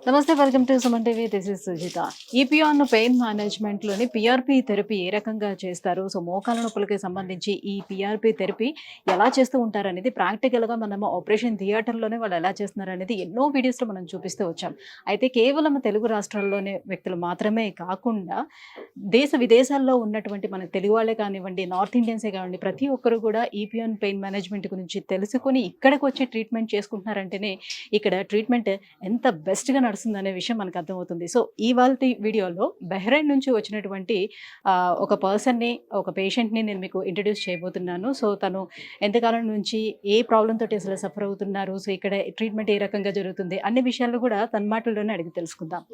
నమస్తే, welcome to Suman TV. This is Sujitha. ఈపీఆన్ pain మేనేజ్మెంట్లోని పిఆర్పి థెరపీ ఏ రకంగా చేస్తారు, సో మోకాల నొప్పులకి సంబంధించి ఈ పిఆర్పి థెరపీ ఎలా చేస్తూ ఉంటారు అనేది ప్రాక్టికల్గా మనము ఆపరేషన్ థియేటర్లోనే వాళ్ళు ఎలా చేస్తున్నారు అనేది ఎన్నో వీడియోస్లో మనం చూపిస్తూ వచ్చాం. అయితే కేవలం తెలుగు రాష్ట్రాల్లోనే వ్యక్తులు మాత్రమే కాకుండా దేశ విదేశాల్లో ఉన్నటువంటి మన తెలుగు వాళ్ళే కానివ్వండి, నార్త్ ఇండియన్సే కానివ్వండి, ప్రతి ఒక్కరు కూడా ఈపీఆన్ పెయిన్ మేనేజ్మెంట్ గురించి తెలుసుకొని ఇక్కడికి వచ్చి ట్రీట్మెంట్ చేసుకుంటున్నారంటేనే ఇక్కడ ట్రీట్మెంట్ ఎంత బెస్ట్గా నడుస్తుందనే విషయం మనకు అర్థమవుతుంది. సో ఇవాల్టి వీడియోలో బహ్రెయిన్ నుంచి వచ్చినటువంటి ఒక పర్సన్ని, ఒక పేషెంట్ని నేను మీకు ఇంట్రడ్యూస్ చేయబోతున్నాను. సో తను ఎంతకాలం నుంచి ఏ ప్రాబ్లం తోటి అసలు సఫర్ అవుతున్నారు, సో ఇక్కడ ట్రీట్మెంట్ ఏ రకంగా జరుగుతుంది అన్ని విషయాలు కూడా తన మాటల్లోనే అడిగి తెలుసుకుందాం.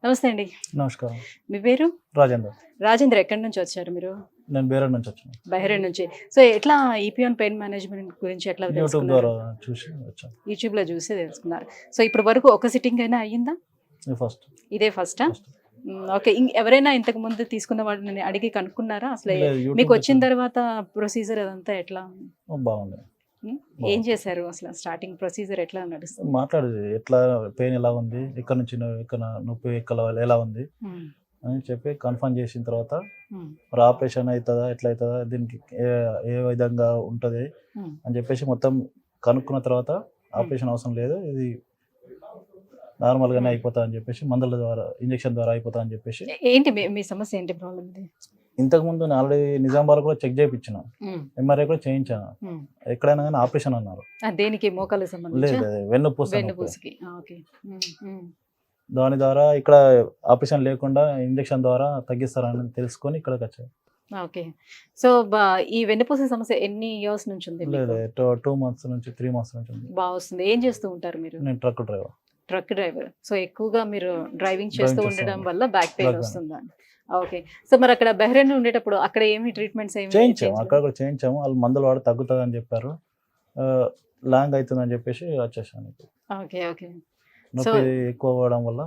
నమస్తే అండి. నమస్కారం. మీ పేరు? రాజేంద్ర. రాజేంద్ర, ఎక్కడి నుంచి వచ్చారు మీరు? నేను బహ్రెయిన్ నుంచి వచ్చాను. బహ్రెయిన్ నుంచి. సో ఎట్లా ఈపీఆన్ పెయిన్ మేనేజ్మెంట్ గురించి ఎట్లా యూట్యూబ్ ద్వారా చూసి వచ్చాను. యూట్యూబ్లో చూసి తెలుసుకున్నారు. సో ఇప్పటి వరకు ఒక సిట్టింగ్ అయినా అయ్యిందా? ఫస్ట్. ఇదే ఫస్టా? ఓకే. ఎవరైనా ఇంతకు ముందు తీసుకున్న వాళ్ళని అడిగి కనుక్కున్నారా అసలు? మీకు వచ్చిన తర్వాత ప్రొసీజర్ అదంతా ఎట్లా బాగుంది? ఏం చేశారు అసలు? స్టార్టింగ్ ప్రొసీజర్ ఎట్లా నడుస్తుంది? మాట్లాడేది ఎట్లా, పెయిన్ ఎలా ఉంది, ఇక్కడ నుంచి ఇక్కడ నొప్పి ఎలా ఉంది అని చెప్పి కన్ఫర్మ్ చేసిన తర్వాత మరి ఆపరేషన్ అవుతుందా, ఎట్లా అవుతుందా, దీనికి ఏ విధంగా ఉంటుంది అని చెప్పేసి మొత్తం కనుక్కున్న తర్వాత ఆపరేషన్ అవసరం లేదు, ఇది నార్మల్గానే అయిపోతా అని చెప్పేసి, మందుల ద్వారా ఇంజక్షన్ ద్వారా అయిపోతా అని చెప్పేసి. ఏంటి మీ సమస్య, ఏంటి ప్రాబ్లం? ఇంతకుముందు నేను ఆల్రెడీ నిజామాబాద్ కూడా చెక్ చేయించాను, ఎంఆర్ఐ కూడా చేయించాను. ఎక్కడైనా కానీ ఆపరేషన్ అన్నారు. దేనికి? మోకాలు సంబంధించి? లేదు, వెన్నుపూసకి. దాని ద్వారా ఇక్కడ ఆపరేషన్ లేకుండా ఇంజక్షన్ ద్వారా తగ్గిస్తారని తెలుసుకొని ఇక్కడికి వచ్చాయి. ఓకే. సో ఈ వెన్నుపూస సమస్య ఎన్ని ఇయర్స్ నుంచి ఉంది? లేదు, 2 months నుంచి 3 months నుంచి ఉంది. బాగా వస్తుంది. ఏం చేస్తూ ఉంటారు మీరు? నేను ట్రక్ డ్రైవర్. సో ఎక్కువగా మీరు డ్రైవింగ్ చేస్తూ ఉండడం వల్ల బ్యాక్ పెయిన్ వస్తుందా? ఓకే. సో మరి అక్కడ బహ్రెయిన్ ఉండేటప్పుడు అక్కడ ఏమి ట్రీట్మెంట్స్ చేయించాము, అక్కడ కూడా చేయించాము. వాళ్ళు మందులు వాడి తగ్గుతుంది అని చెప్పారు, లాంగ్ అవుతుంది అని చెప్పేసి వచ్చేసాను. Okay okay. నొప్పి ఎక్కువ అవ్వడం వల్ల.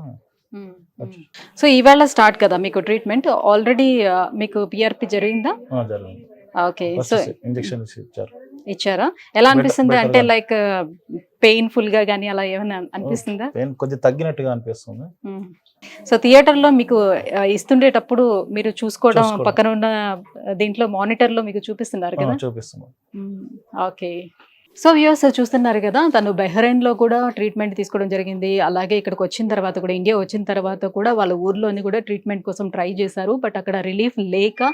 సో ఇవాళ స్టార్ట్ కదా మీకు ట్రీట్మెంట్? ఆల్రెడీ మీకు పిఆర్పి జరిగిందా? జరిగింది. ఓకే. సో ఇంజెక్షన్ ఇచ్చారా? ఎలా అనిపిస్తుంది? అంటే లైక్ పెయిన్ఫుల్ గా కానీ అలా ఏమైనా అనిపిస్తుందా? పెయిన్ కొద్దిగా తగ్గినట్టుగా అనిపిస్తుంది. సో థియేటర్ లో మీకు ఇస్తుండేటప్పుడు మీరు చూసుకోవడం, పక్కన ఉన్న దీంట్లో మానిటర్ లో మీకు చూపిస్తున్నారు కదా? చూపిస్తున్నారు. ఓకే. సో వ్యూవర్స్ చూస్తున్నారు కదా, తను బహ్రెయిన్లో కూడా ట్రీట్మెంట్ తీసుకోవడం జరిగింది. అలాగే ఇక్కడికి వచ్చిన తర్వాత కూడా, ఇండియా వచ్చిన తర్వాత కూడా వాళ్ళ ఊర్లోని కూడా ట్రీట్మెంట్ కోసం ట్రై చేశారు. బట్ అక్కడ రిలీఫ్ లేక,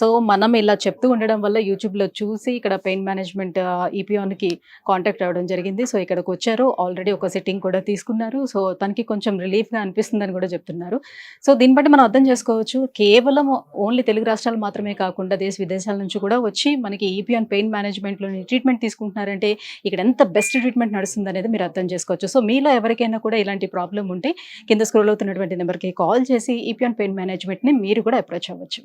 సో మనం ఇలా చెప్తూ ఉండడం వల్ల యూట్యూబ్లో చూసి ఇక్కడ పెయిన్ మేనేజ్మెంట్ ఈపీఆన్కి కాంటాక్ట్ అవ్వడం జరిగింది. సో ఇక్కడికి వచ్చారు, ఆల్రెడీ ఒక సిట్టింగ్ కూడా తీసుకున్నారు. సో తనకి కొంచెం రిలీఫ్గా అనిపిస్తుందని కూడా చెప్తున్నారు. సో దీన్ని బట్టి మనం అర్థం చేసుకోవచ్చు, కేవలం ఓన్లీ తెలుగు రాష్ట్రాలు మాత్రమే కాకుండా దేశ విదేశాల నుంచి కూడా వచ్చి మనకి ఈపీఆన్ పెయిన్ మేనేజ్మెంట్లోని ట్రీట్మెంట్ తీసుకుంటున్నారంటే ఇక్కడ ఎంత బెస్ట్ ట్రీట్మెంట్ నడుస్తుంది అనేది మీరు అర్థం చేసుకోవచ్చు. సో మీలో ఎవరికైనా కూడా ఇలాంటి ప్రాబ్లం ఉంటే కింద స్క్రోల్ అవుతున్నటువంటి నెంబర్కి కాల్ చేసి ఈపీఆన్ పెయిన్ మేనేజ్మెంట్ని మీరు కూడా అప్రోచ్ అవ్వచ్చు.